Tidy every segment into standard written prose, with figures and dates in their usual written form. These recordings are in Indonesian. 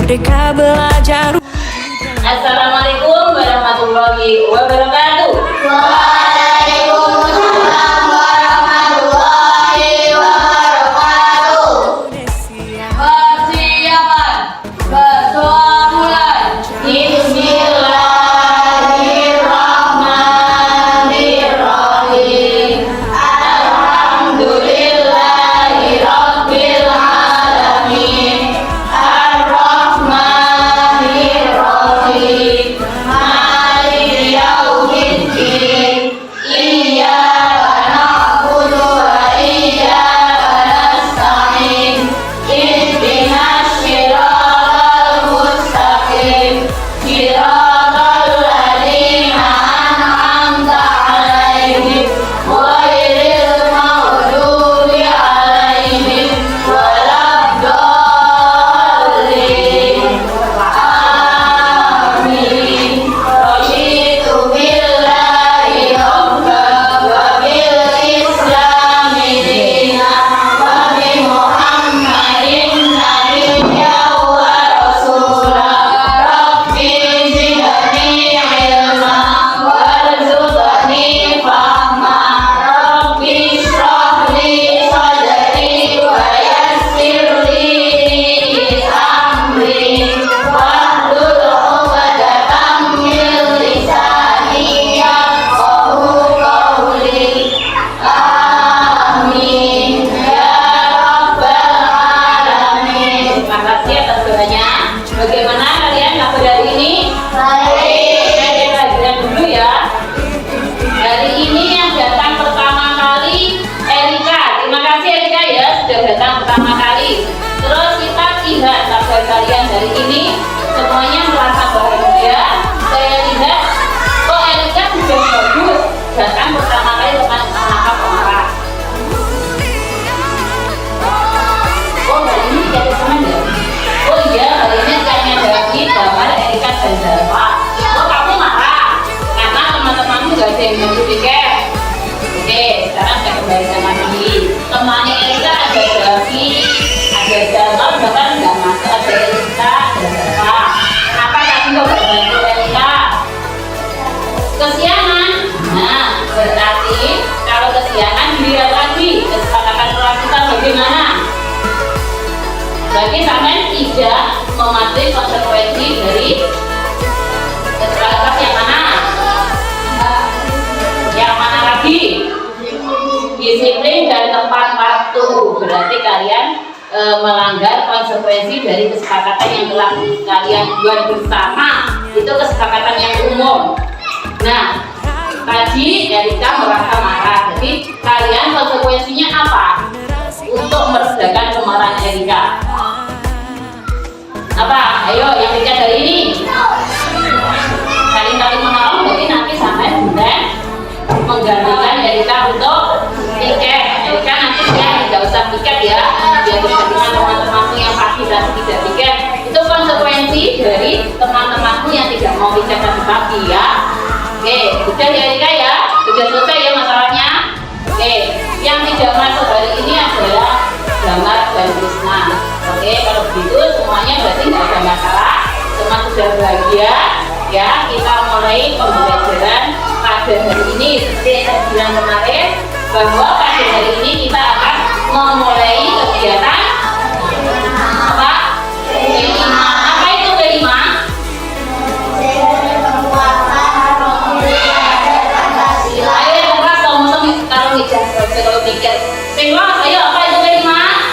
Merdeka belajar. Assalamualaikum warahmatullahi wabarakatuh. Waalaikumsalam warahmatullahi wabarakatuh. Persiapan berdoa mulai. Bismillahirrahmanirrahim. Alhamdulillahirabbil alamin. Ar-Rahmanirrahim. Maliki yaumiddin. Iyyaka na'budu wa iyyaka nasta'in. Ihdinas siratal mustaqim. Siratal ladzina an'amta 'alaihim ghairil maghdubi 'alaihim waladdallin. Amin. Raditu billahi rabban wa bil islami dinan wa bi Muhammadin nabiyyan wa rasulan. Rabbi zidni ilma warzuqni fahma. Rabbi shrah li sadri wa yassir li amri wahlul 'uqdatam min lisani yafqahu qawli. Amin ya rabbal alamin. Terima kasih atas doanya. Bagaimana kalian kabar hari ini? Baik. Kita lihat dulu ya. Hari ini yang datang pertama kali Erika. Terima kasih Erika ya sudah datang pertama kali. Terus kita lihat kabar kalian hari ini. Semuanya merasa bahagia. Saya lihat kok Erika sudah bagus. Datang pertama kali teman menangkap pemarah. Oh hari ini ada teman ya? Oh iya hari ini kayaknya dari gambar Erika dan Zalfa. Oh kamu marah karena teman-temanmu gak ada yang bantu tiket. Oke sekarang saya kembalikan lagi. Temannya Erika ada Davi, ada Zalfa, bahkan nggak masuk ada Erika dan Zalfa. Kenapa kamu nggak bantu Erika? Kesiangan. Nah berarti kalau kesiangan dilihat lagi kesepakatan kelas kita bagaimana? Berarti sampai tidak mematuhi konsekuensi dari kesepakatan yang mana? Yang mana lagi? Disiplin dan tepat waktu. Berarti kalian melanggar konsekuensi dari kesepakatan yang telah kalian buat bersama. Itu kesepakatan yang umum. Nah, tadi Erika merasa marah. Jadi kalian konsekuensinya apa? Untuk meredakan kemarahan Erika. Apa? Ayo yang bicara dari ini. Kali-kali menolong berarti nanti sampai bulan menggantikan Erika untuk tiket. Erika nanti ya tidak usah tiket ya. Biar dengan teman-temanmu yang pasti dan tidak tiket. Itu konsekuensi dari teman-temanmu yang tidak mau tiket dan pagi ya. Oke, sudah ya Erika ya. Sudah selesai ya masalahnya. Oke, yang tidak masuk hari ini adalah Damar dan Krishna. Oke, kalau begitu semuanya berarti tidak ada masalah. Semua sudah bahagia. Ya, kita mulai pembelajaran pada hari ini. Seperti yang saya bilang kemarin, bahwa pada hari ini kita akan memulai kegiatan apa? Kelima. Apa itu kelima? Ayo yang keras kalau mikir, kalau mikir. Kelas, ayo apa itu kelima?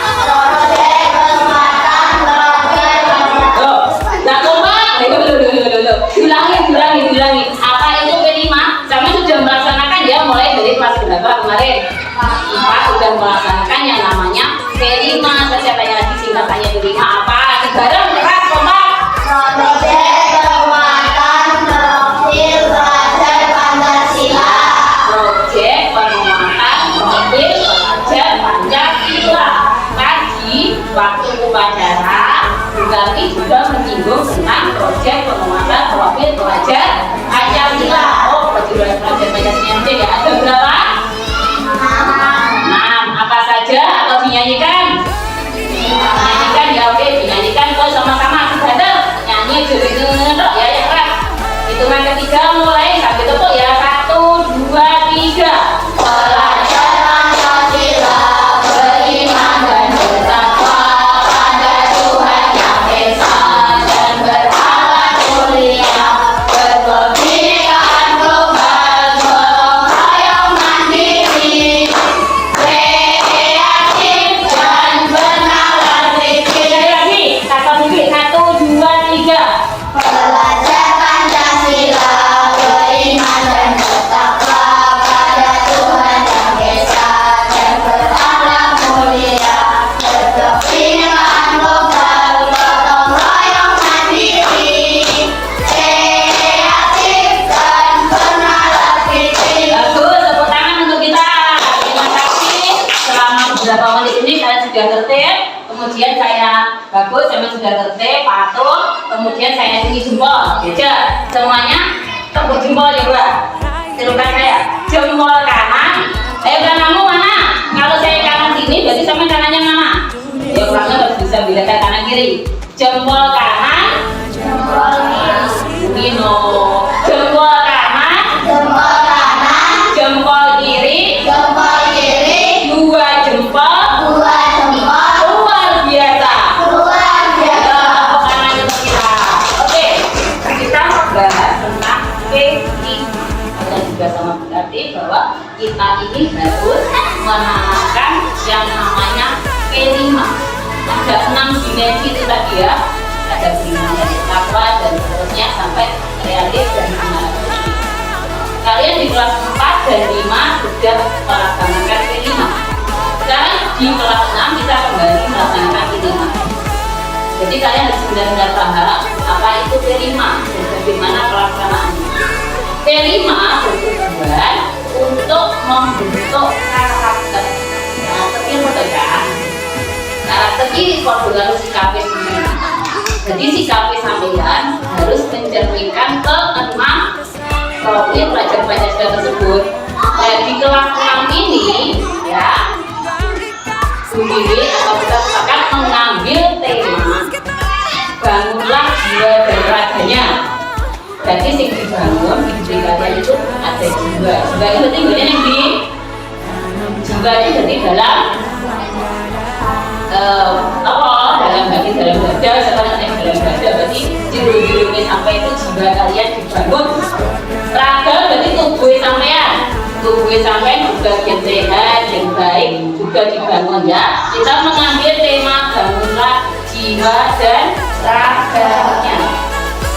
Diulangi. Apa itu kelima? Kami sudah melaksanakan ya mulai dari kelas berapa kemarin? 4 sudah melaksanakan yang namanya kelima. Saya tanya lagi singkatannya kelima apa? Bareng keras kompak. Project penguatan profil pelajar Pancasila. Project penguatan profil pelajar Pancasila. Tadi waktu upacara kami juga menyinggung tentang project penguatan profil pelajar Pancasila. Oh, pelajar Pancasila ya ada berapa? 6. Apa saja atau dinyanyikan? Dinyanyikan ya, oke, dinyanyikan kok sama-sama. Sudah ada? bagus, sama sudah tertib, patuh. Kemudian saya tinggi jempol, ya. Semuanya tepuk jempol ya, Bu. Tirukan saya. Jempol kanan. Ayo kananmu mana? Kalau saya kanan sini, berarti sama kanannya mana? Ya, orangnya harus bisa bedakan kanan kiri. Jempol kanan. Jempol kiri.Ino. Jempol kanan. Jempol kanan. Jempol kiri. Jempol kiri. Dua jempol. Dua jempol. Luar biasa. Luar biasa. Tepuk tangan untuk kita. Oke, kita membahas tentang PI. Dan juga sama berarti bahwa kita ini harus menanamkan yang namanya P5. Ada 6 dimensi itu tadi ya. Ada beriman dari takwa dan seterusnya sampai realis dan amal. Kalian di kelas 4 dan 5 sudah melaksanakan P5. Sekarang di kelas 6 kita kembali melaksanakan P5. Jadi kalian harus benar-benar paham apa itu P5 dan bagaimana pelaksanaannya. P5 bertujuan untuk membentuk karakter. Karakter itu apa ya? Karakter ini kalau sikap sendiri. Jadi sikap sampean harus mencerminkan ke-6 profil pelajar Pancasila tersebut. Dan di kelas 6 ini ya, Bu Wiwi atau kita akan mengambil tema bangunlah jiwa dan raganya. Jadi sing dibangun di diri kalian itu ada jiwa. Jiwa itu berarti yang di jiwa itu berarti dalam dalam hati, dalam dada, sekarang yang dalam dada berarti jiru-jirunya sampai itu jiwa kalian dibangun. Raga berarti tubuh sampean. Tubuh sampean juga yang sehat, yang baik juga dibangun ya. Kita mengambil tema bangunlah jiwa dan raganya.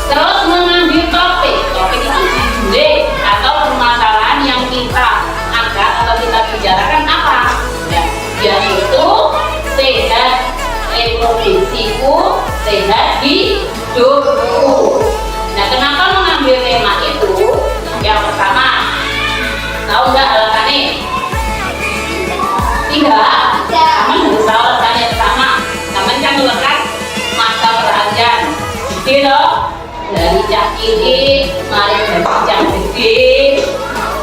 Terus mengambil topik itu judul atau permasalahan yang kita angkat atau kita bicarakan apa? Ya, yaitu sehat reproduksiku, sehat hidupku. Nah, kenapa mengambil tema itu? Yang pertama, tahu nggak alasannya? Tidak. Kamu harus tahu alasannya pertama. Kamu kan melekat masa peralihan, gitu loh. Dari cak cilik, mari dari cak gede,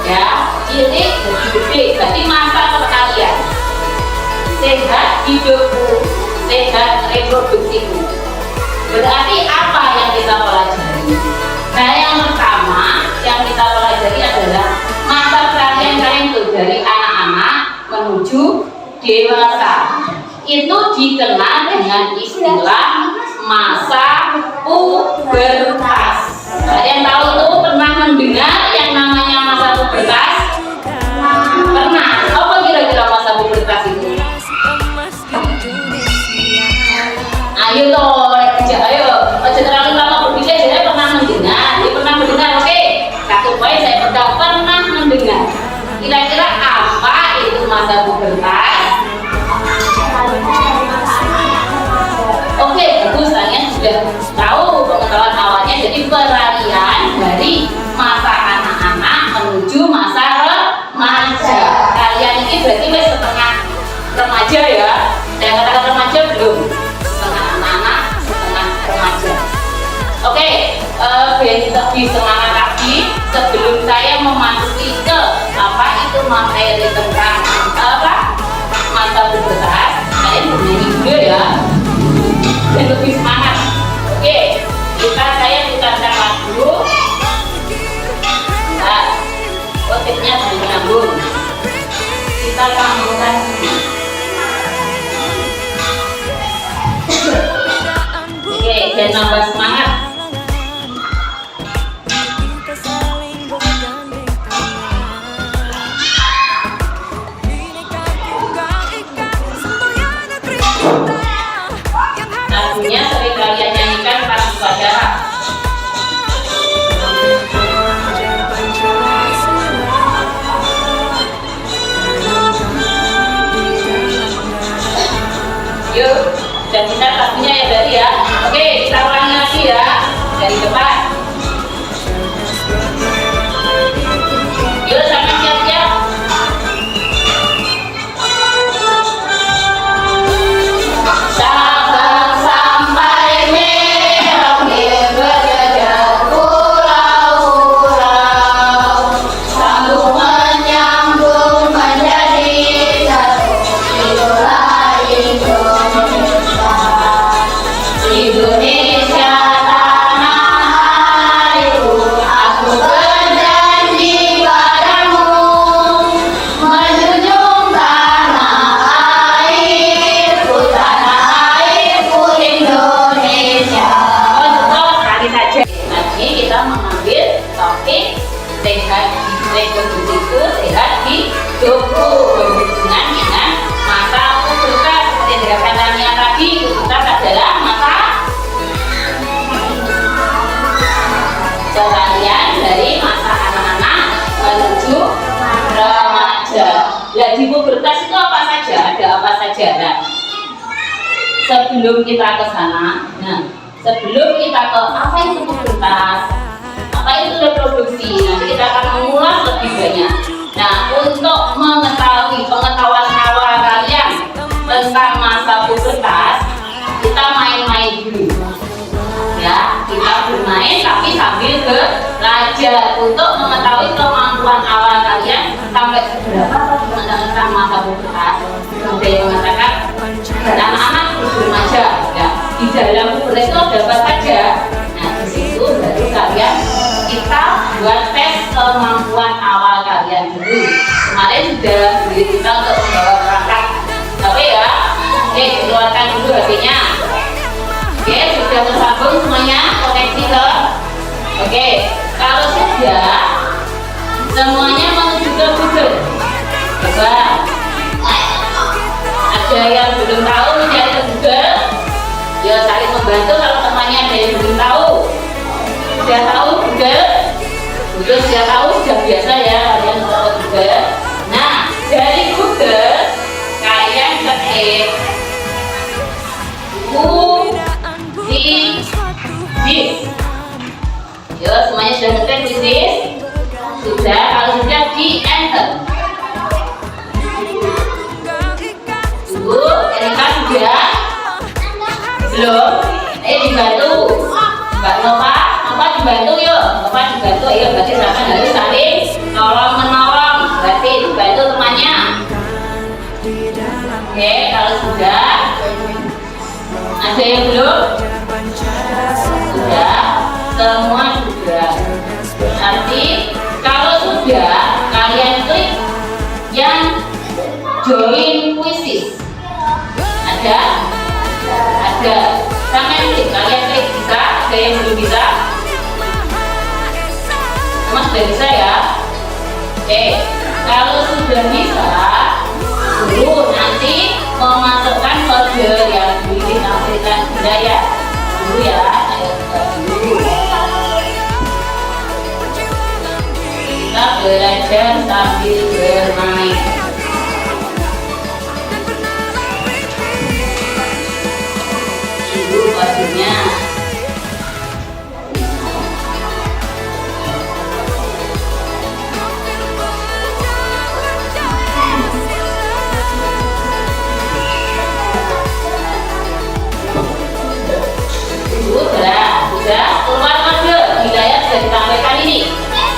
ya cilik dari gede. Berarti masa peralihan. Sehat hidupku, sehat reproduksiku. Berarti apa yang kita pelajari? Nah, yang pertama yang kita pelajari adalah masa peralihan kalian itu dari anak-anak menuju dewasa. Itu dikenal dengan istilah masa pubertas. Kalian tahu tuh pernah mendengar yang namanya masa pubertas? Pernah. Apa kira-kira masa pubertas itu? Ayo toh, ayo. Aja terlalu lama berpikir. Saya pernah mendengar. Dia pernah mendengar. Oke. Satu poin saya pernah mendengar. Kira-kira apa itu masa pubertas? Oke, bagus, kalian sudah tahu pengetahuan awalnya. Jadi peralihan dari masa anak-anak menuju masa remaja. Kalian ini berarti wis setengah remaja ya. Dan kata-kata remaja belum. Setengah anak-anak, setengah remaja. Oke, biar lebih semangat lagi sebelum saya memasuki ke apa itu materi tentang apa masa pubertas. Kalian bernyanyi dulu ya. Dan lebih semangat. Oke, saya putarkan lagu. Nah, konsepnya menyambung. Kita sambungkan. Oke, dan nambah semangat. Lagunya sering kalian nyanyikan pas upacara. Yuk, dan kita lagunya ya berarti ya. Oke, kita ulangi lagi ya dari depan. Yuk, sangat siap-siap. Sabang pelajaran. Sebelum kita ke sana, sebelum kita ke apa itu pubertas, apa itu reproduksi, nanti kita akan mengulas lebih banyak. Nah, untuk mengetahui pengetahuan awal kalian tentang masa pubertas, kita main-main dulu. Ya, kita bermain tapi sambil belajar untuk mengetahui kemampuan awal kalian sampai seberapa tentang masa pubertas. Ada yang mengatakan anak-anak terus remaja, ya di dalam pubertas itu ada apa saja. Nah, di situ baru kalian kita buat tes kemampuan awal kalian dulu. Kemarin sudah beri kita untuk membawa perangkat, tapi ya, oke, keluarkan dulu HP-nya. Oke, sudah tersambung semuanya, koneksi ke. Oke, kalau sudah semuanya menuju ke Google. Coba, ada yang belum tahu mencari ke Google, ya saling membantu. Kalau temannya ada yang belum tahu, sudah tahu Google, sudah tahu, sudah biasa ya kalian ke Google. Nah, dari Google kalian ketik bis. Ya, semuanya sudah ngetik bis. Sudah, kalau sudah di enter. Tunggu, ini kan sudah belum? Dibantu. Mbak Nova dibantu yuk. Nova dibantu, ayo berarti silakan harus saling tolong menolong. Berarti dibantu temannya. Oke, kalau sudah ada yang belum? Sudah, semua sudah. Nanti kalau sudah, kalian klik yang join quizzes. Ada? Sampai klik, kalian klik bisa. Ada yang belum bisa? Mas sudah bisa ya? Oke, kalau sudah bisa, dulu nanti memasukkan kode yang ditampilkan budaya dulu ya, dulu kita belajar sambil bermain. Dulu kodenya. Sudah keluar kode hidayah sudah ditampilkan ini.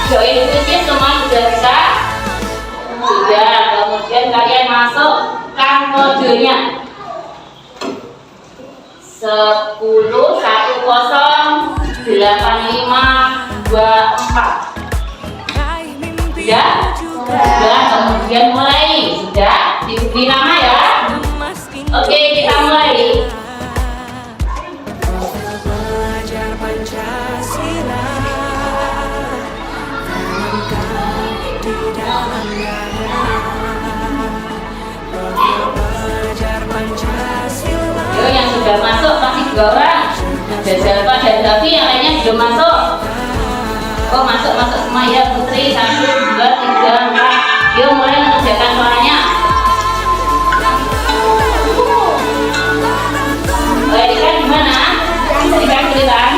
Join quizzes semua sudah bisa. Sudah, kemudian kalian masukkan kodenya 10108524. Sudah, kemudian mulai. Sudah, diberi nama ya. Oke, kita mulai. Yo, yang sudah masuk masih 2 orang. Ada Zalfa dan Davi, yang lainnya belum masuk. Oh, masuk semua ya Putri. 1, 2, 3, 4. Yo, mulai mengerjakan suaranya. Erika gimana? Erika kesulitan?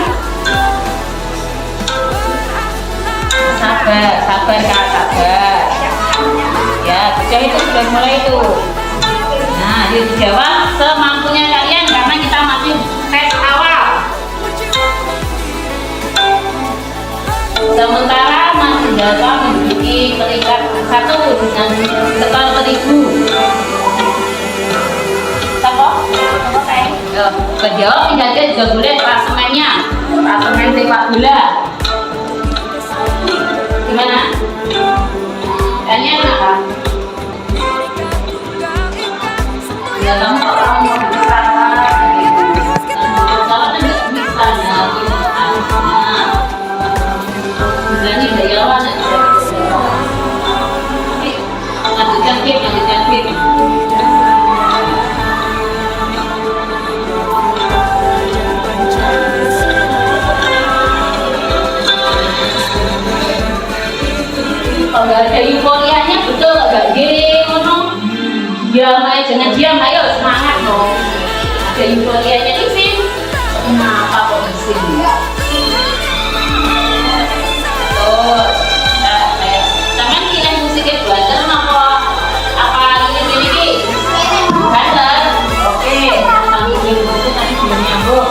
Sabar Kak, sabar. Ya, sudah itu sudah mulai itu. Nah, dijawab semampunya kalian karena kita masih tes awal. Sementara Mas Zalfa menduduki peringkat 1 dengan skor 1000. Kejawab tidak ada juga boleh klasemennya, klasemen sepak bola. Gimana? Kalian apa? Ya kamu kalau mau bisa, kalau tidak bisa ya berani bayaran aja. Lanjutkan fit. Kalau ada euforianya betul agak gini, diam aja, jangan diam, ayo. ada euforianya isin. Kenapa kok isin? Oh, kayak sampean pilih musiknya belajar apa ini? Belajar. Oke, sambung itu tadi belum nyambung.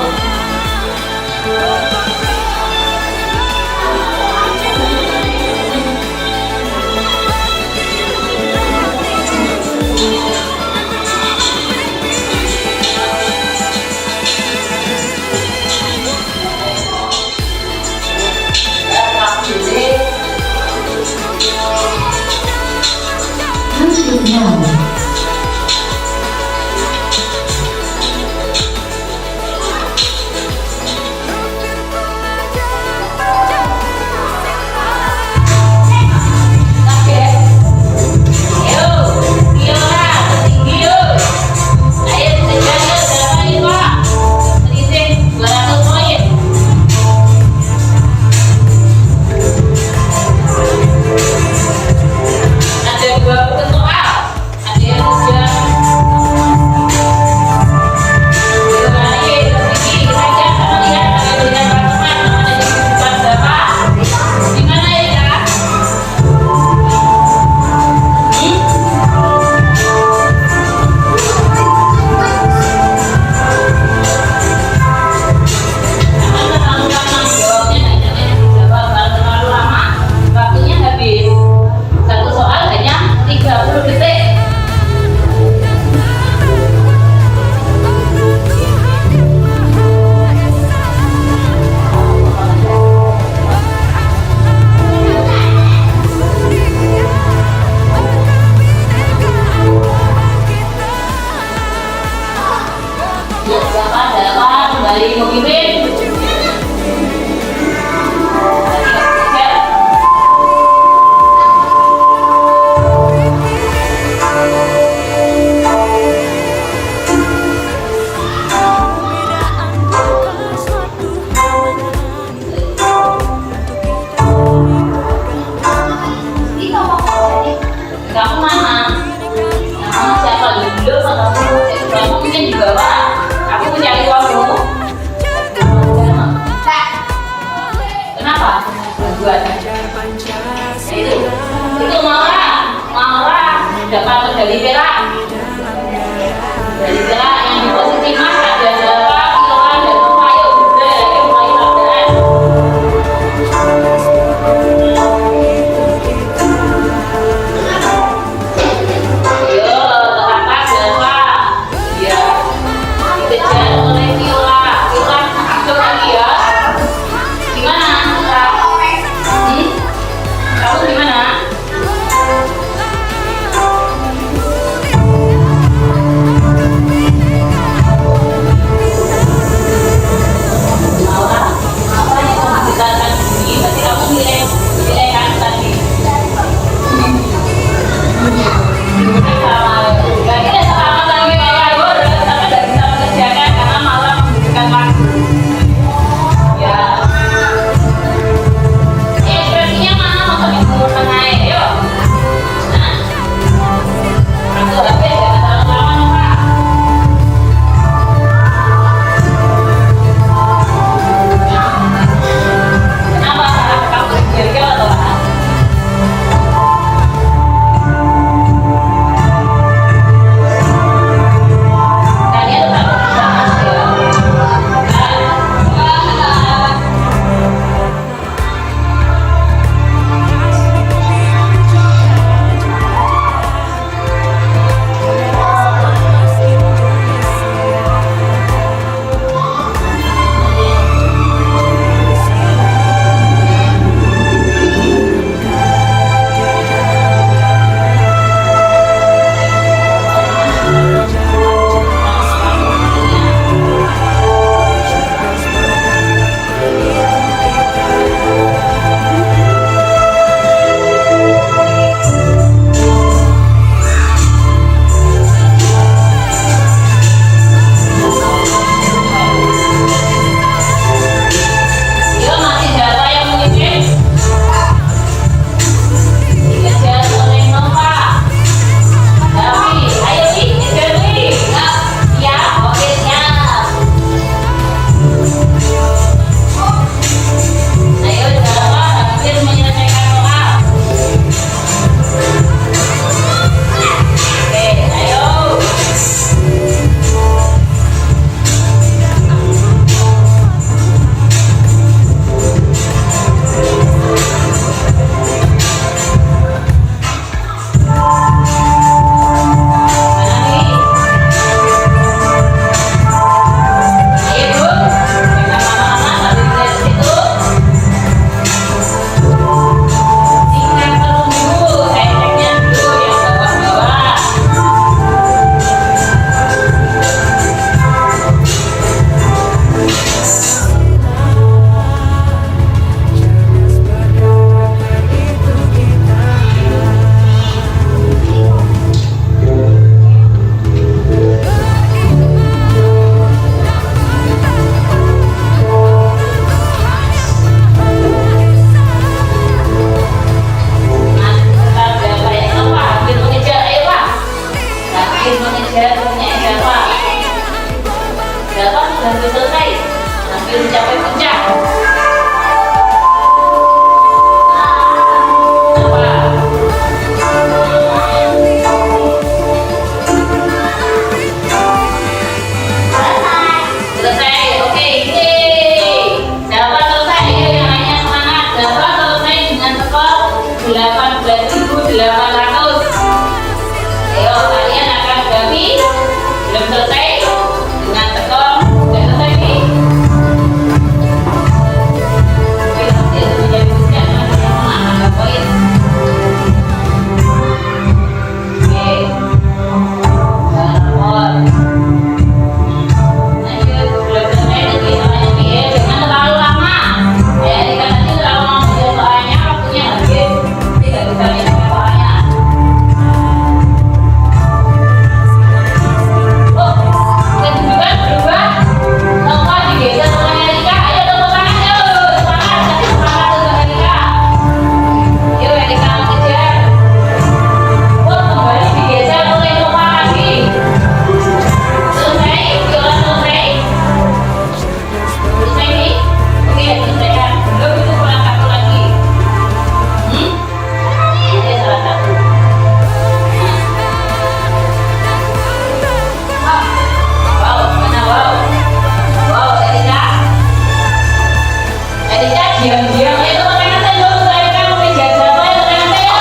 diam-diam. Ayo tepuk tangan saya dulu. Saya kan mau ijazah. Ayo tepuk tangan saya.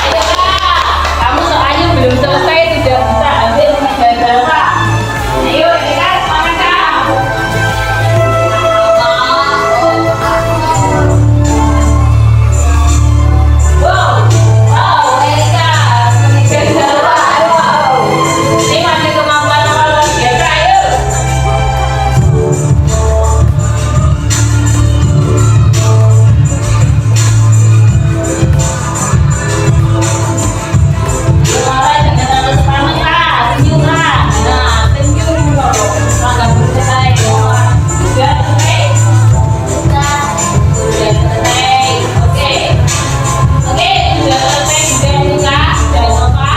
Ayo Kak. Kamu soalnya belum selesai sudah bisa ambil ijazah Kak. Ayo ini Kak, semangat Kak. Wow, wow, Erika, ijazah Kak. Wow. Ini masih kemampuan apa luar biasa. Ayo. Suara jangan terlalu semangat lah, senyum lah. Nah, senyum loh. Langkah selesai. Sudah selesai? Sudah selesai. Oke. Oke, sudah selesai. Sudah buka. Jangan lupa.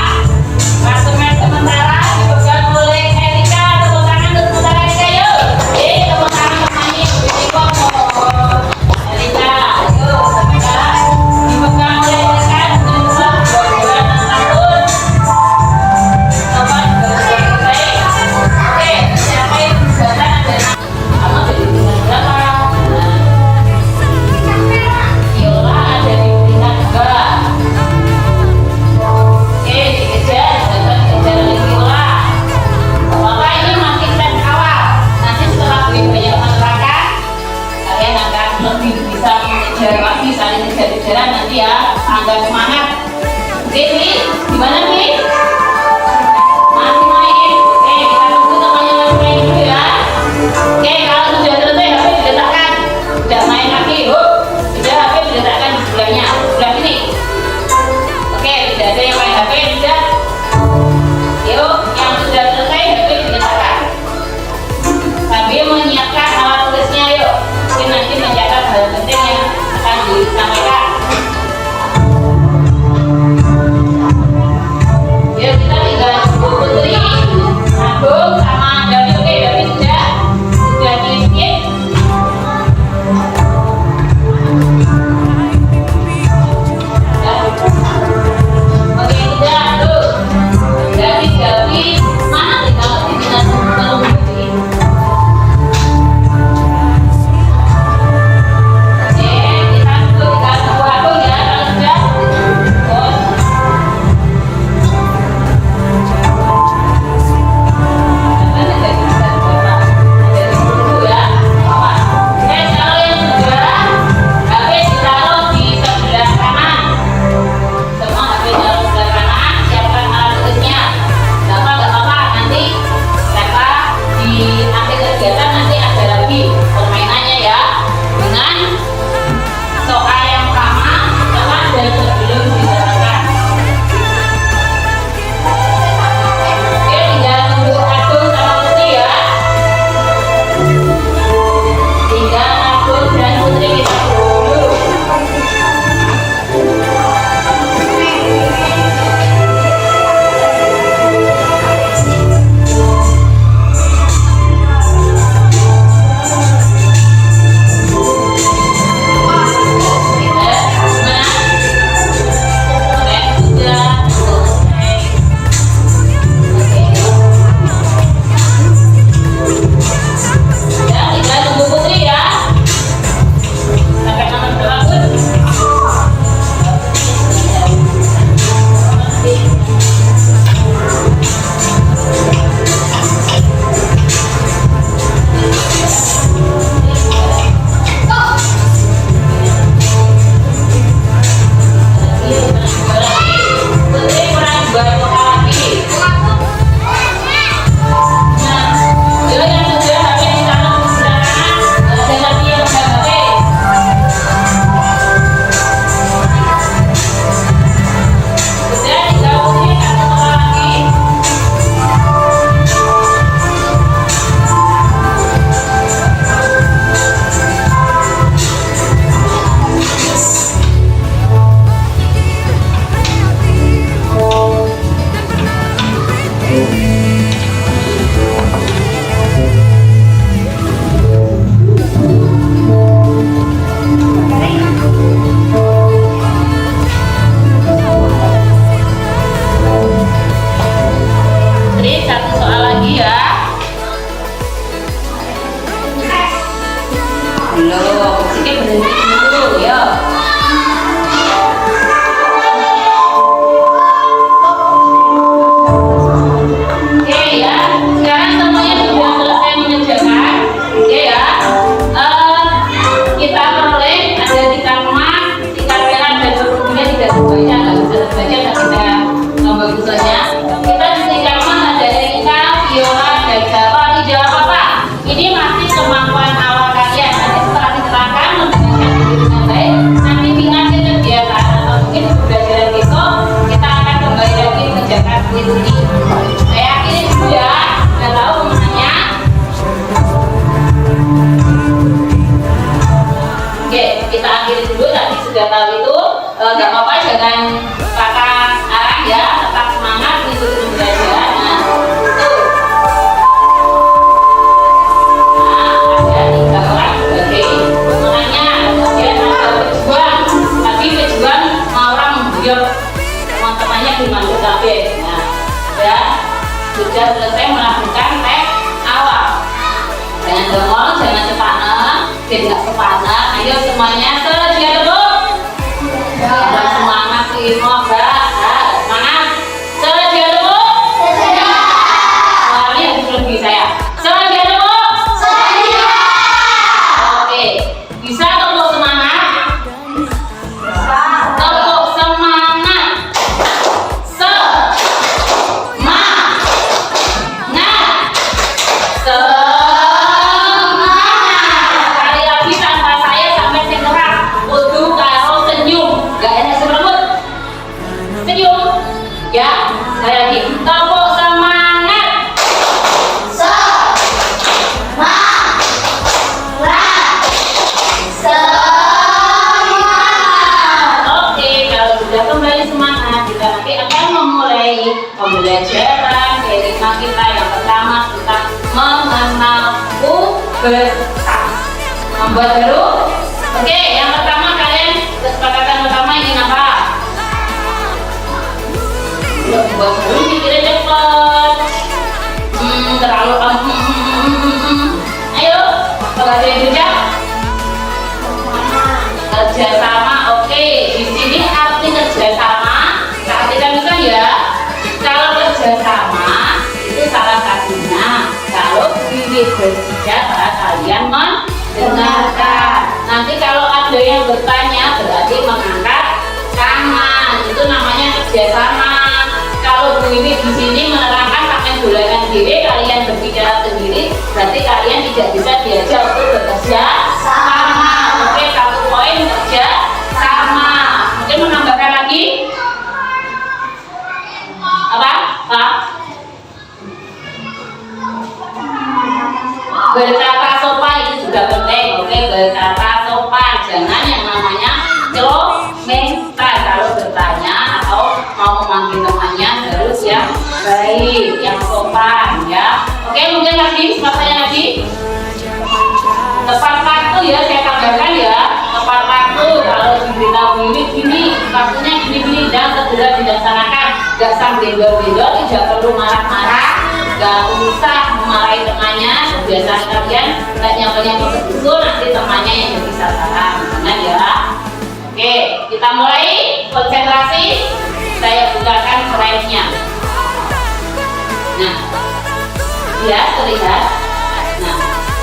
Klasemen sementara dipegang oleh Erika. Tepuk tangan untuk sementara Erika, yuk. Tepuk tangan temannya. Erika, ayo, sementara dipegang oleh Erika. Jangan lupa 2 bulan 6 tahun. Teman baru selesai. Oke, siapa yang keberatan ada? Kamu ada di tingkat berapa? Yola ada di tingkat 2. Oke, dikejar, dapat dikejar oleh Yola. Bapak ini masih tes awal. Nanti setelah lebih banyak masyarakat, kalian akan lebih bisa mengejar lagi, saling kejar-kejaran nanti ya. Angga semangat. Oke, Wi, gimana Wi? Masih main? Oke, kita tunggu temannya masih main dulu ya. Oke, kalau sudah selesai HP diletakkan. Tidak main lagi, sudah HP diletakkan di sebelahnya, sebelah sini. Oke, tidak ada yang main HP, sudah. Yuk, yang sudah selesai HP diletakkan. Sambil menyiapkan alat tulisnya, yuk. Mungkin nanti mencatat hal penting yang akan disampaikan. Yuk, belum. Sedikit berhenti dulu, ya. Oke ya, sekarang semuanya sudah selesai mengerjakan. Oke ya, kita peroleh ada 3 emas, 3 perak dan 23 tidak terbaca, nggak bisa terbaca, nggak kita bagusannya. Kita di 3 emas ada Erika, Viola, dan Java. Dijawab apa? Ini masih kemampuan awal kalian. Nanti setelah diterangkan membaca diri dengan baik, nanti ingatnya kegiatan atau mungkin pembelajaran besok kita akan kembali lagi mengerjakan ini. Saya akhiri dulu ya, nggak tahu kemana. Oke, kita akhiri dulu. Tadi sudah tahu itu, nggak apa-apa, jangan patah arah ya, tetap semangat mengikuti belajar. Nah, tuh. Ada 3 orang sebagai semangatnya. Kemudian ada pejuang, tapi pejuang mau orang membujuk teman-temannya di masuk kafe. Nah, ya sudah selesai melakukan tes awal. Jangan dongol, jangan sepaneng, tidak sepaneng. Ayo semuanya sedia dulu. Semangat semua, Mbak. Semangat. Sedia dulu. Suaranya harus lebih saya. Sedia dulu. Oke, bisa tepuk semangat. Tepuk semangat. Sekali lagi tanpa saya sampai sekarang. Kudu karo senyum. Gak enak seremut. Senyum. Ya, sekali lagi. Tepuk semangat. Oke, kalau sudah kembali semangat, kita nanti akan memulai pembelajaran tema kita yang pertama tentang mengenal pubertas. Membuat baru. Oke, yang pertama kalian kesepakatan pertama ingin apa? Buat baru pikirnya cepat. Terlalu Ayo, kalau ada yang bijak. Kerjasama, oke. Di sini arti kerjasama, perhatikan bisa ya. Kalau kerjasama itu salah satunya. Kalau pilih berbicara, kalian mendengarkan. Nanti kalau ada yang bertanya, berarti mengangkat tangan. Itu namanya kerjasama. Kalau Bu Wiwi di sini menerangkan pakai gulakan diri, kalian berbicara sendiri, berarti kalian tidak bisa diajak untuk bekerja sama. Oke, 1 poin kerja sama. Mungkin menambahkan lagi? Apa? Berkata sopan itu juga penting. Oke, berkata sopan. Jangan yang namanya celometan kalau bertanya atau mau memanggil temannya, harus yang baik, yang sopan ya. Oke, mungkin lagi, pertanyaan lagi. Tepat waktu ya, saya tambahkan ya. Tepat waktu, kalau diberitahu ini waktunya gini dan segera dilaksanakan. Gak sambil bendor-bendor, tidak perlu marah-marah, gak usah memarahi temannya. Kebiasaan kalian gak nyampe-nyampe betul, nanti temannya yang jadi sasaran. Jangan ya. Oke, kita mulai konsentrasi. Saya bukakan slide-nya. Nah, ya terlihat. Nah,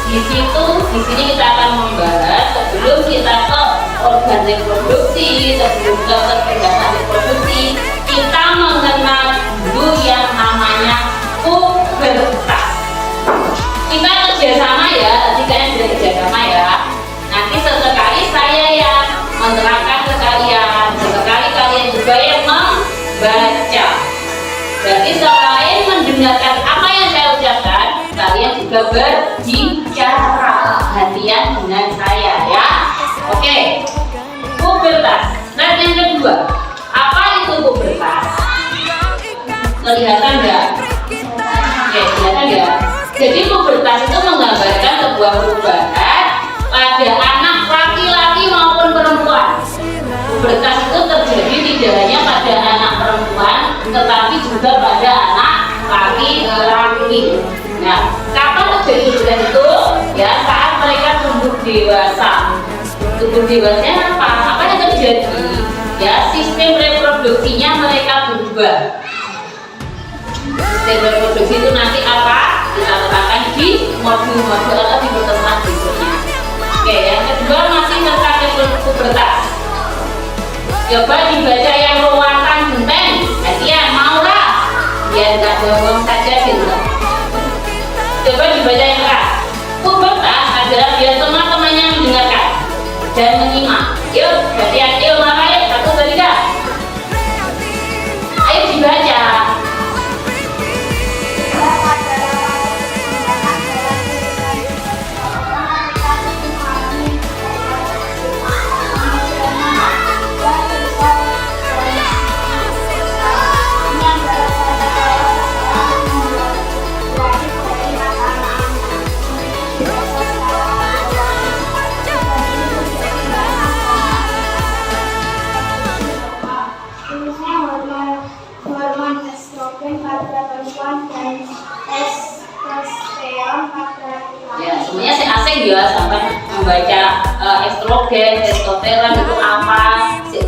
di sini kita akan membahas sebelum kita ke organ reproduksi, sebelum ke kegiatan reproduksi, kita mengenal dulu yang namanya pubertas. Kita kerjasama ya, tadi kalian sudah kerjasama ya. Nanti sesekali saya yang menerangkan ke kalian, sesekali kalian juga yang membaca. Jadi selain mendengarkan apa yang saya ucapkan, kalian juga berbicara. Perhatian dengan saya ya. Oke, pubertas. Nah, yang kedua, apa itu pubertas? Kelihatan nggak? Oke, kelihatan ya. Jadi pubertas itu menggambarkan sebuah perubahan pada anak laki-laki maupun perempuan. Pubertas itu terjadi tidak hanya pada anak perempuan, tetapi juga pada anak laki-laki. Nah, kapan terjadi pubertas itu? Ya, saat mereka tumbuh dewasa. Tubuh dewasa apa yang terjadi? Ya, sistem reproduksinya mereka berubah. Sistem reproduksi itu nanti apa? Kita letakkan di modul-modul atau di pertemuan berikutnya. Oke, yang kedua masih tentang pubertas. Coba dibaca yang ruatan genteng. Hadiah Maura, biar nggak bohong saja gitu. Coba dibaca yang keras. Pubertas adalah biar teman-temannya mendengarkan dan menyimak. Yuk, hadiah, yuk Maura, yuk 1, 2, 3. Ayo dibaca. Hormon estrogen pada perempuan dan testosteron pada laki-laki. Ya, semuanya saya asing ya sampai membaca estrogen, testosteron itu apa,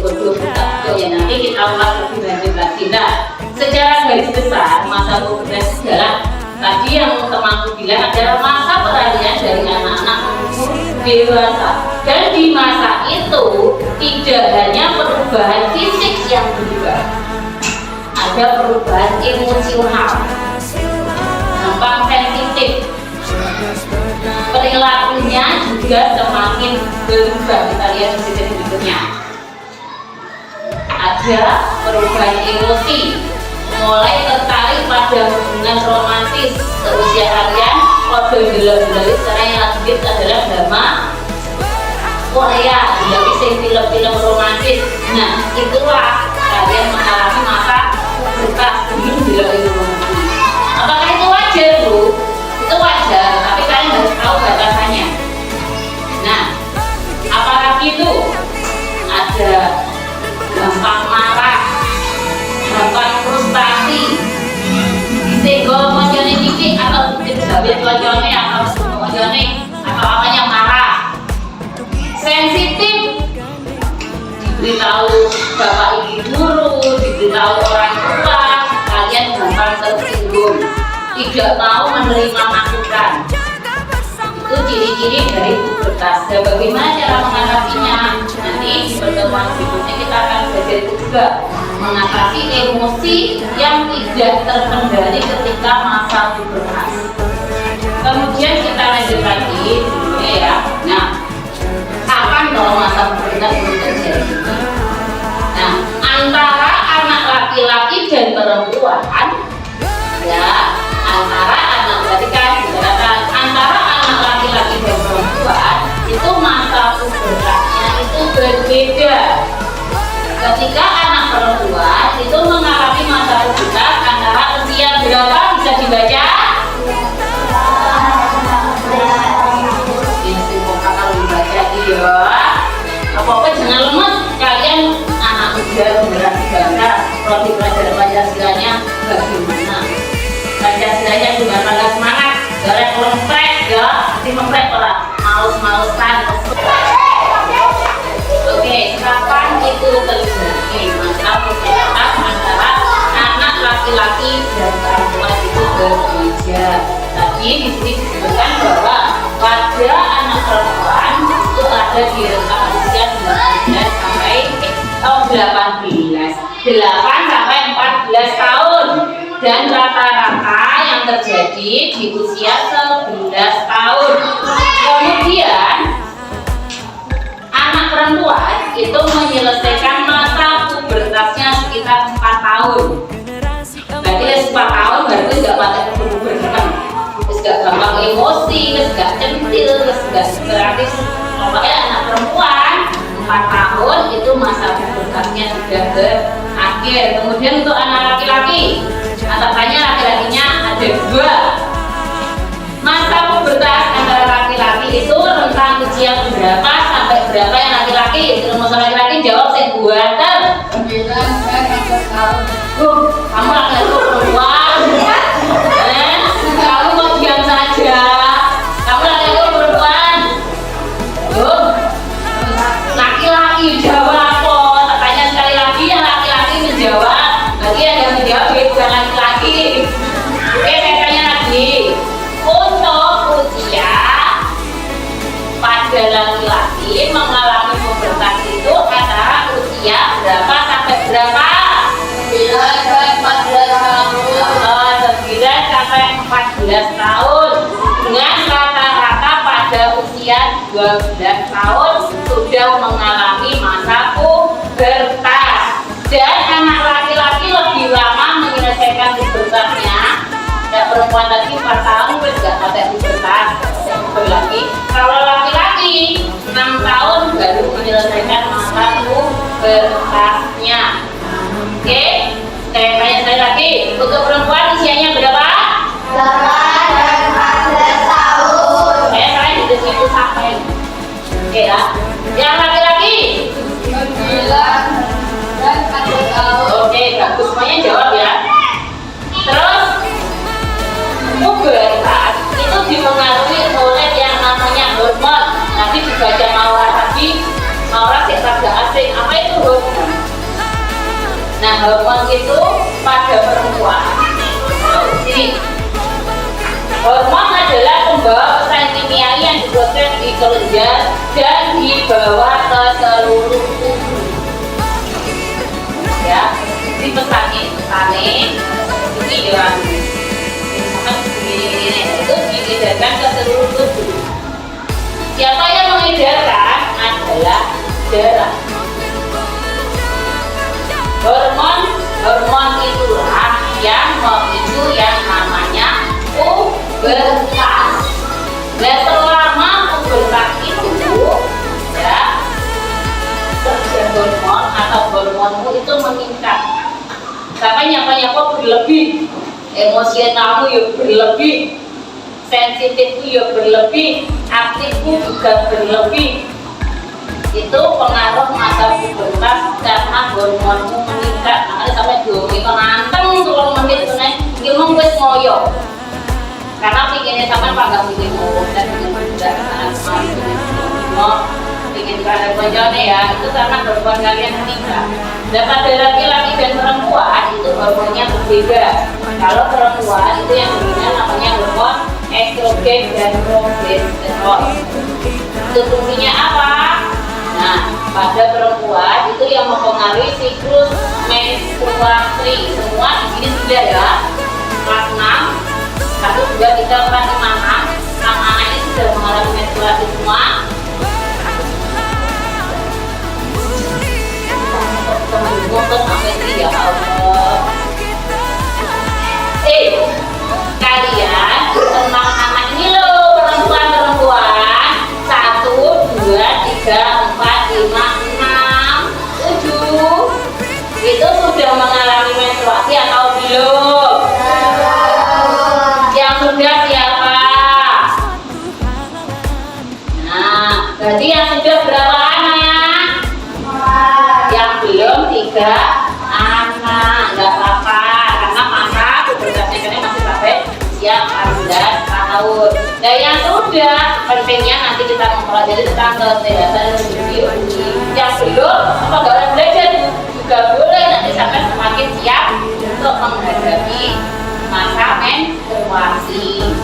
bodoh buta. Ya nanti kita ulas lebih lanjut lagi. Nah, secara garis besar masa pubertas adalah tadi yang temanku bilang adalah masa peralihan dari anak-anak menuju dewasa. Dan di masa itu tidak hanya perubahan fisik yang berubah, ada perubahan emosional, gampang sensitif, perilakunya juga semakin berubah. Kita lihat di sini berikutnya. Ada perubahan emosi, mulai tertarik pada hubungan romantis seusia kalian. Kode gila-gila sekarang yang lagi hits adalah drama Korea, jadi film-film romantis. Nah, itulah kalian mengalami masa pubertas sebelum dilalui romantis. Apakah itu wajar, Bu? Itu wajar, tapi kalian harus tahu batasannya. Nah, apalagi itu ada gampang marah, gampang frustasi, disenggol mojone titik atau dijabit mojone atau mojone atau apanya marah, sensitif, diberitahu bapak ibu guru, diberitahu orang tua, kalian gampang tersinggung, tidak mau menerima masukan. Itu ciri-ciri dari pubertas. Dan bagaimana cara mengatasinya? Nanti di pertemuan berikutnya kita akan belajar juga mengatasi emosi yang tidak terkendali ketika masa pubertas. Kemudian kita lanjut lagi ya. Nah, kapan kalau masa pubertas itu terjadi? Nah, antara anak laki-laki dan perempuan, ya, antara antara anak laki-laki dan perempuan itu masa pubertasnya itu berbeda. Ketika anak perempuan itu mengalami masa pubertas antara usia berapa, bisa dibaca? Kalau dibaca iya. Apa-apa jangan lemes, kalian anak muda beneran bangga kalau di pelajaran Pancasilanya bagaimana. Pancasilanya juga bangga semangat, jangan lempek ya, si lempek orang males-malesan. Oke, kapan itu terjadi masa pubertas antara anak laki-laki dan perempuan itu berbeda. Tadi di sini disebutkan bahwa pada anak perempuan itu ada di rentang usia 12 sampai 18, 8 sampai 14 tahun, dan rata-rata yang terjadi di usia 11 tahun. Kemudian anak perempuan itu menyelesaikan masa pubertasnya sekitar 4 tahun. Berarti 4 tahun baru tidak pada puber kan? Terus gak gampang emosi, terus gak centil, terus gak gratis. Pokoknya anak perempuan 4 tahun itu masa pubertasnya sudah berakhir. Kemudian untuk anak laki-laki, atasannya laki-lakinya ada 2. Masa pubertas antara laki-laki itu rentang usia berapa sampai berapa yang laki-laki? Terus laki-laki jawab saya 2 tahun. 9 sampai 14 tahun. Kamu laki-laki perempuan? Kamu kok diam saja? Kamu laki-laki perempuan? laki-laki mengalami pubertas itu antara usia berapa sampai berapa? 9 sampai 14 tahun dengan rata-rata pada usia 12 tahun sudah mengalami masa pubertas. Dan anak laki-laki lebih lama menyelesaikan pubertasnya. Ya, perempuan tadi 4 tahun tidak pakai pubertas lagi. Kalau laki-laki 6 tahun baru menyelesaikan masa pubertasnya. Oke, saya tanya sekali lagi, untuk perempuan usianya berapa? 8 dan 14 tahun. Saya di situ sampai. Oke ya. Yang laki-laki? 9 dan 14 tahun. Oke, bagus, semuanya jawab ya. Terus pubertas itu dipengaruhi oleh yang namanya hormon. Nanti dibaca Maura tadi, Maura tidak asing. Apa itu hormon? Nah, hormon itu pada perempuan. Ini hormon adalah pembawa pesan kimiawi yang diproses di kelenjar dan dibawa ke seluruh tubuh. Ya, ini pesannya ini ya. Itu diedarkan ke seluruh tubuh. Siapa yang mengedarkan adalah darah. Hormon itulah yang memicu yang namanya pubertas. Dan selama pubertas itu ya hormon atau hormonmu itu meningkat. Sampai nyapa berlebih, emosionalmu ya berlebih, sensitifmu ya berlebih, aktifmu juga berlebih. Itu pengaruh masa pubertas karena hormonmu meningkat. Makanya sampai diomongi nanteng 10 menit ini wis ngoyo. Karena pinginnya sampai panggang bikin ngoyo dan bikin muda ingin pada konjolnya ya, itu karena hormon kalian meningkat. Dan pada laki-laki dan perempuan itu hormonnya berbeda. Kalau perempuan itu yang dominan namanya hormon estrogen dan progesteron. Itu fungsinya apa? Nah, pada perempuan itu yang mempengaruhi siklus menstruasi. Semua di sini sudah ya. Kelas 6, 1, 2, 3, 4, 5, 6 anak ini sudah mengalami menstruasi semua. Teman-teman sampai ini ya Allah. Kalian tentang anak ini loh, perempuan-perempuan. 1, 2, 3, 4, 5, 6, 7. Itu sudah mengalami menstruasi atau belum? Yang sudah siapa? Nah, berarti yang sudah berapa anak? Yang belum 3 anak. Enggak apa-apa, karena masa pubertasnya kan masih sampai usia 14 tahun. Dan yang sudah, pentingnya nanti kita mempelajari tentang kesehatan biologi. Yang belum, apa nggak boleh belajar juga boleh, nanti sampai semakin siap untuk menghadapi masa menstruasi.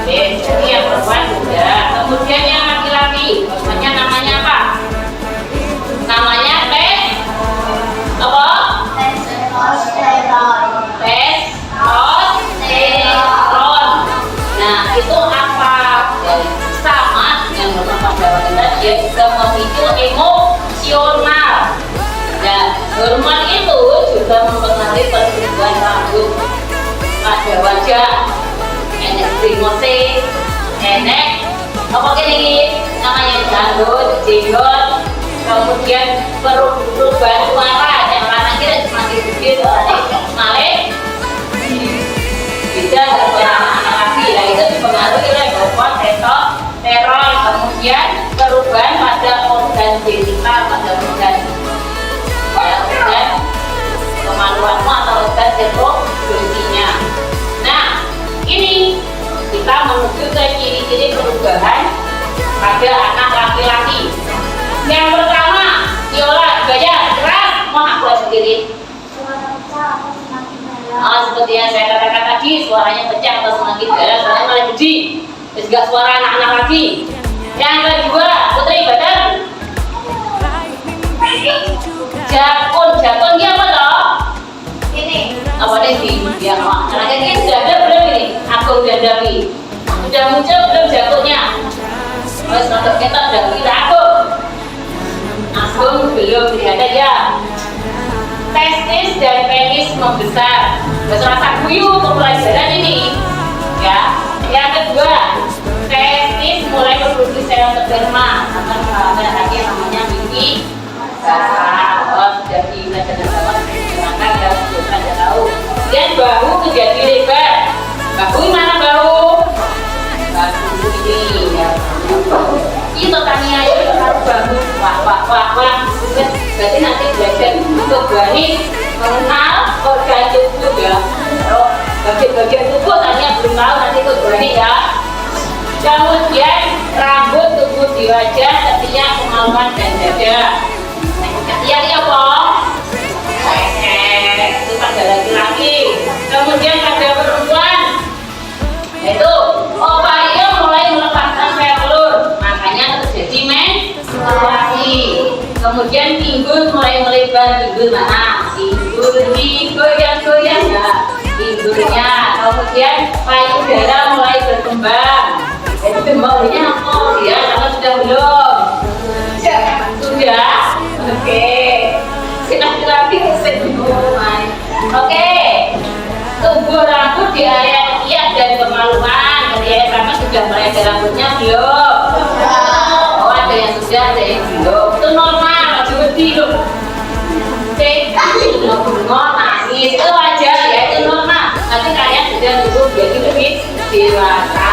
Jadi yang perempuan sudah. Kemudian yang laki-laki, maksudnya namanya apa? Namanya apa? Testosteron. Nah, itu apa? Sama yang pada wanita, dia juga memicu emosional. Dan hormon itu juga mempengaruhi pertumbuhan rambut pada wajah. Enek brimote, enek apa gini namanya jenggot. Kemudian perubahan suara, yang anak kita semakin gede, suaranya malek. Bisa suara anak laki, nah itu dipengaruhi oleh hormon testosteron. Kemudian perubahan pada organ genital, pada organ kemaluanmu atau organ reproduksinya. Nah, ini kita menuju ke ciri-ciri perubahan pada anak laki-laki. Yang pertama, Yola, gaya keras, mau aku sendiri. Seperti yang saya katakan tadi, suaranya pecah atau semakin dalam, suaranya malah gede. Terus gak suara anak-anak lagi. Yang kedua, Putri Badar. Jakun dia apa toh? Ini. Apa nih dia? Karena ini sudah ada belum ini? Aku udah ada nih. Sudah muncul belum jakunnya? Terus untuk kita udah kita Agung belum tidak ada ya. Testis dan penis membesar. Berasa guyu untuk pelajaran ini. Ya. Yang kedua, testis mulai berproduksi sel sperma. Akan ada lagi yang namanya mimpi. Sudah dipelajari sama masyarakat yang sudah ada tahu. Dan bahu menjadi lebar. Bahu mana bahu? Bahu ini ya. Itu tania itu harus bahu. Wah. Berarti nanti belajar untuk berani mengenal organ tubuh ya. Kalau bagian tubuh tania belum tahu nanti ikut berani ya. Kemudian rambut tumbuh di wajah, ketiak, kemaluan dan dada. Ketiak ya Pong? Itu pada laki-laki. Kemudian pada perempuan, yaitu ovarium mulai melepaskan sel telur, makanya terjadi menstruasi. Kemudian pinggul mulai melebar, pinggul mana? Pinggul ini goyang-goyang ya, pinggulnya. Kemudian payudara mulai berkembang. Itu kembangnya apa? Ya, karena sudah belum? Sudah? Oke. Laki-laki keseduhan. Oke. Tumbuh rambut di area ketiak dan kemaluan. Ketika sama sudah mulai ada rambutnya belum? Oh, ada yang sudah, ada yang belum. Itu normal, berhenti loh. Bengong, nangis, itu wajar ya, itu normal. Nanti kalian sudah tumbuh jadi lebih dewasa.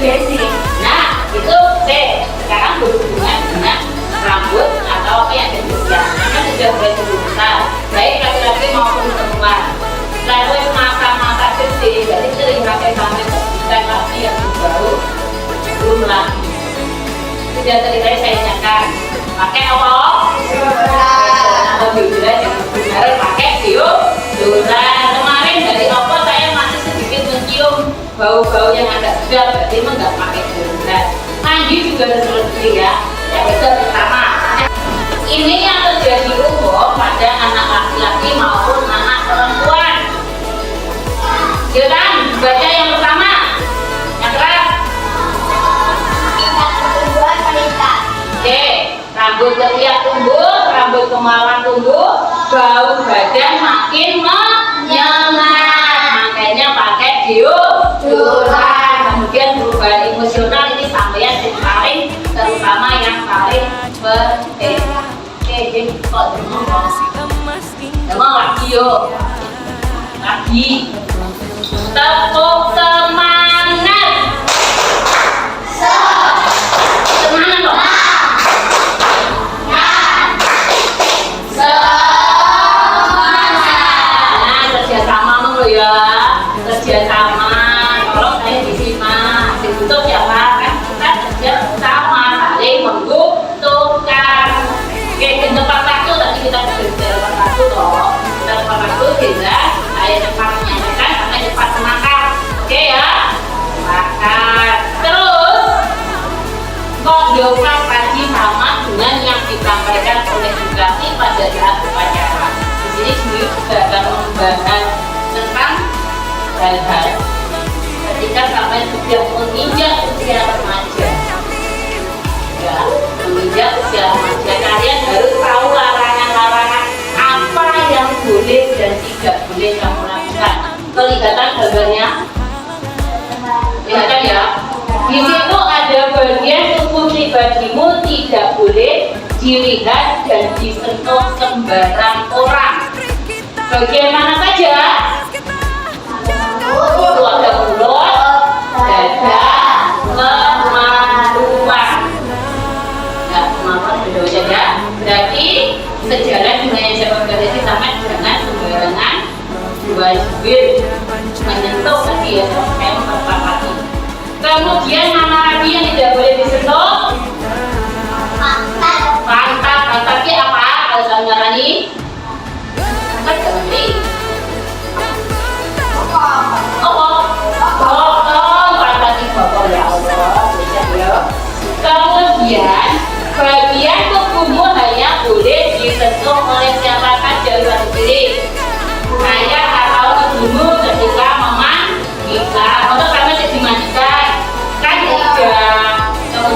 Di sini nah, itu sekarang berhubungan dengan rambut atau apa yang ada di usia. Karena sudah mulai tumbuh besar, baik laki-laki maupun perempuan. Lalu masa-masa kecil, jadi sering pakai sampai bukan lagi yang baru belum lagi. Sudah tadi saya ingatkan, pakai apa? Atau deodoran yang benar pakai deodoran. Kemarin dari apa saya masih sedikit mencium bau-bau yang agak sedap, berarti memang nggak pakai deodoran. Mandi juga harus lebih ya. Yang itu pertama. Ini yang terjadi umum pada anak laki-laki maupun anak perempuan. Silakan baca yang pertama. Yang keras. Pertumbuhan meningkat. Oke, rambut ketiak tumbuh, rambut kemaluan tumbuh, bau badan makin menyengat. Makanya pakai deodoran. Kemudian perubahan emosional ini sampean yang paling terutama yang paling penting. Emang lagi yuk, lagi tepuk semangat. Semangat loh. Nah, kerjasama dulu ya, kerjasama. Kalau saya disimak, dibutuh siapa kan kita kerjasama, saling membutuhkan. Oke, di tempat satu tadi kita berbicara tempat satu toh. Kita tempat satu kita saya cepat menyanyikan sampai cepat semangat. Oke ya, semangat. Terus kok yoga pagi sama dengan yang disampaikan oleh edukasi pada saat upacara. Di sini Guru juga akan membahas tentang hal-hal ketika sampai sudah menginjak usia remaja. Ya, menginjak usia remaja, kalian harus tahu larangan-larangan apa yang boleh dan tidak boleh kamu lakukan. Kelihatan gambarnya? Kelihatan ya? Di situ ada bagian tubuh pribadimu tidak boleh dilihat dan disentuh sembarang orang. Bagian mana saja? Itu ada mulut, dada, kemaluan. Nah, kemaluan beda saja. Berarti sejalan dengan yang saya berkata sampai jangan sembarangan wajib menyentuh tadi ya, saya memperpapati. Kemudian mana lagi yang tidak boleh disentuh? Pantatnya apa? Kalau saya ngarani pantat jangan di. Pantat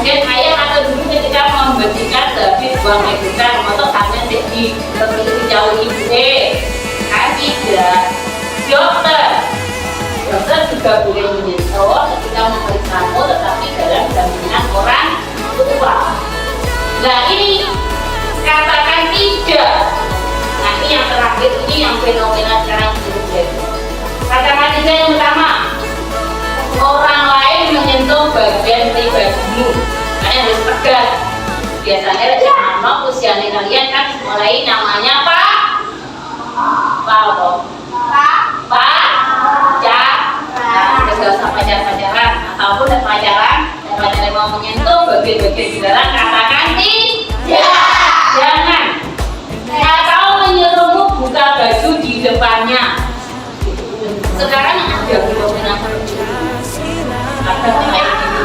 kemudian ayah atau ibu ketika membersihkan habis buang air besar atau sampai jadi seperti jauh ibu kan tidak. Dokter juga boleh menyentuh ketika memeriksamu tetapi dalam jaminan orang tua. Nah ini katakan tidak. Nah ini yang terakhir, ini yang fenomena sekarang terjadi. Katakan tidak yang utama, orang lain menyentuh bagian pribadimu. Kalian harus tegas. Biasanya anak usianya kalian kan mulai namanya Pak. Tidak usah pacaran ataupun pacaran mau menyentuh bagian-bagian di dalam, katakan tidak. Jangan. Atau menyuruhmu buka baju di depannya. Sekarang ada fenomena ada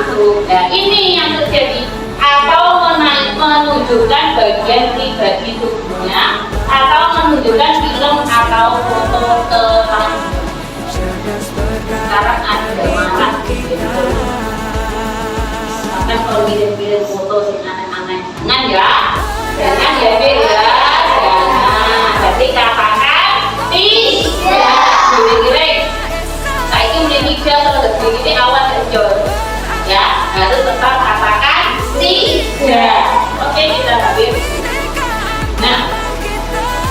gitu. Nah ini yang terjadi. Atau menunjukkan bagian pribadi tubuhnya, atau menunjukkan film atau foto telanjang. Sekarang ada malah bahkan kalau video foto sih aneh-aneh, jangan ya, jangan ya beda, jangan. Jadi katakan tidak. Gini-gini, saya ini mulai tiga kalau begini awas kecil, ya harus tetap katakan tidak. Oke, kita habis. Nah,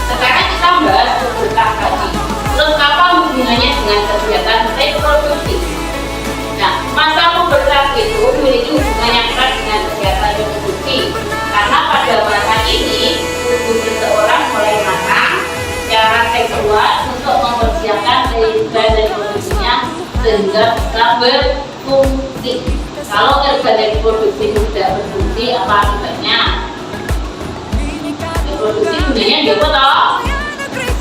sekarang kita bahas berkah tadi. Terus apa hubungannya dengan kegiatan reproduksi? Nah, masa pubertas itu memiliki hubungan yang erat dengan kegiatan reproduksi karena pada masa ini tubuh seseorang mulai matang secara seksual untuk mempersiapkan organ reproduksinya sehingga bisa berfungsi. Kalau organ reproduksi tidak berfungsi, apa akibatnya? Reproduksi gunanya dia apa toh?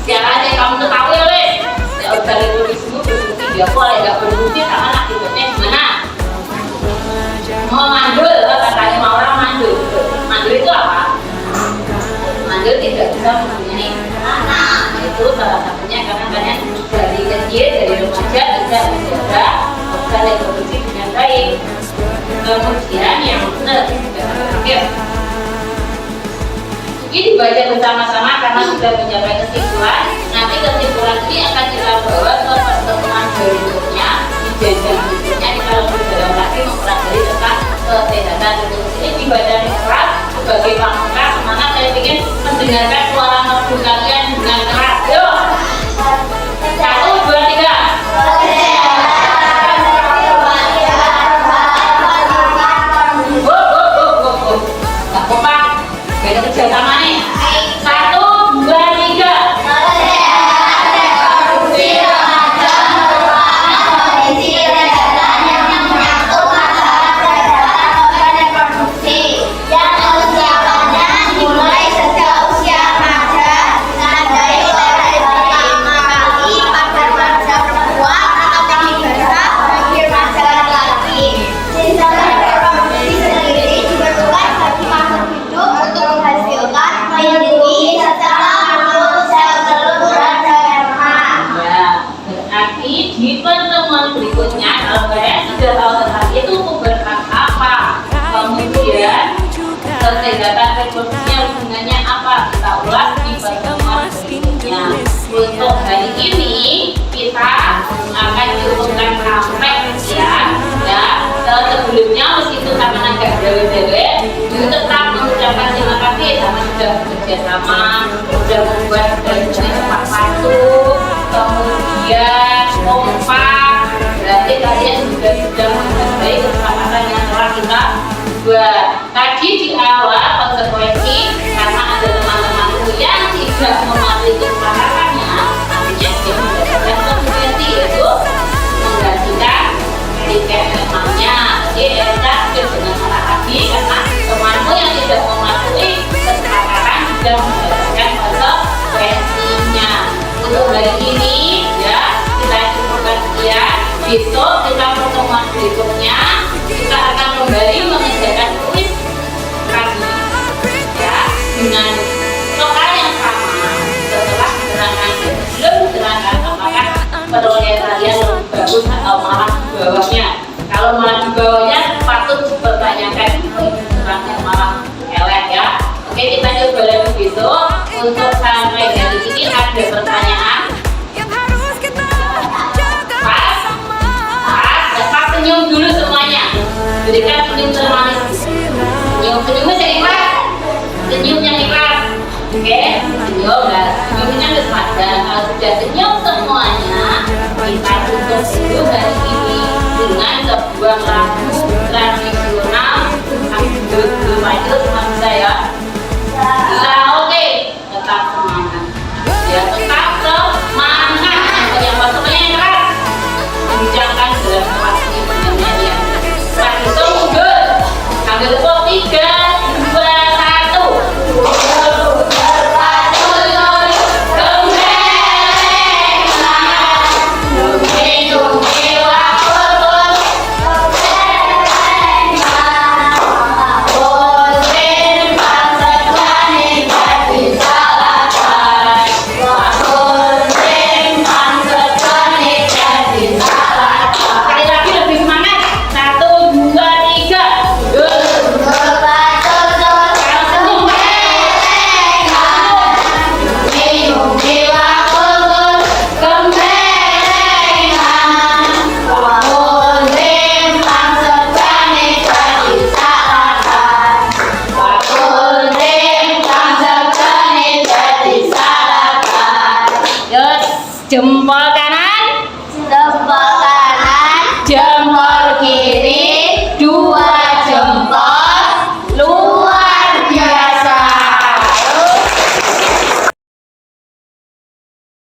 Caranya kamu ketahui oleh organ reproduksimu berfungsi dia boleh nggak berfungsi, sama akibatnya gimana? Mau mandul, katanya mau orang mandul. Mandul itu apa? Mandul tidak bisa mempunyai anak. Itu salah satunya karena banyak dari kecil, dari remaja tidak menjaga organ reproduksi dengan baik. Kemudian yang benar ini dibaca bersama-sama karena sudah mencapai kesimpulan. Nanti kesimpulan ini akan kita bawa ke pertemuan berikutnya di jenjang berikutnya kita lebih dalam lagi mempelajari tentang kesehatan reproduksi. Ini dibaca keras sebagai pamungkas. Semangat, saya ingin mendengarkan suara merdu kalian dengan keras. Yuk, 1, 2, 3. Beda kerjasama nih. 1, 2, 3. Di pertemuan berikutnya, kalau kalian sudah tahu tentang itu pubertas apa, kemudian kesehatan reproduksinya hubungannya apa, kita ulas di pertemuan berikutnya. Untuk hari ini kita akan cukupkan sampai sekian ya. Sebelumnya meskipun sama agak dewe-dewe, tetap mengucapkan terima kasih sama sudah bekerja sama, sudah membuat reproduksi tepat waktu, kemudian kompak. Berarti kalian sudah menghargai kesepakatan yang telah kita buat. Tadi di awal konsekuensi karena ada teman-temanku yang tidak mematuhi kesepakatannya, artinya dia mendapatkan konsekuensi yaitu menggantikan tiket memangnya. Jadi kita dengan salah hati karena temanmu yang tidak mematuhi kesepakatan sudah mendapatkan konsekuensinya. Untuk hari ini ya kita cukupkan sekian. Besok kita pertemuan berikutnya kita akan kembali mengerjakan kuis lagi ya dengan soal yang sama setelah menerangkan sebelum menerangkan apakah perolehan kalian lebih bagus atau malah di bawahnya. Kalau malah di bawahnya patut dipertanyakan berikan senyum termanis. Senyumnya yang ikhlas. Senyum yang ikhlas. Oke, senyum dan senyumnya harus padam. Kalau sudah senyum semuanya, kita tutup dulu hari ini dengan sebuah lagu tradisional. Belum aja sama saya. Bisa oke, tetap semangat. Ya tetap semangat. Yang masuknya yang keras. Bincangkan dalam kelas ini penyanyi. Kita hitung mundur. Ambil pok 3, 2, 1. Jempol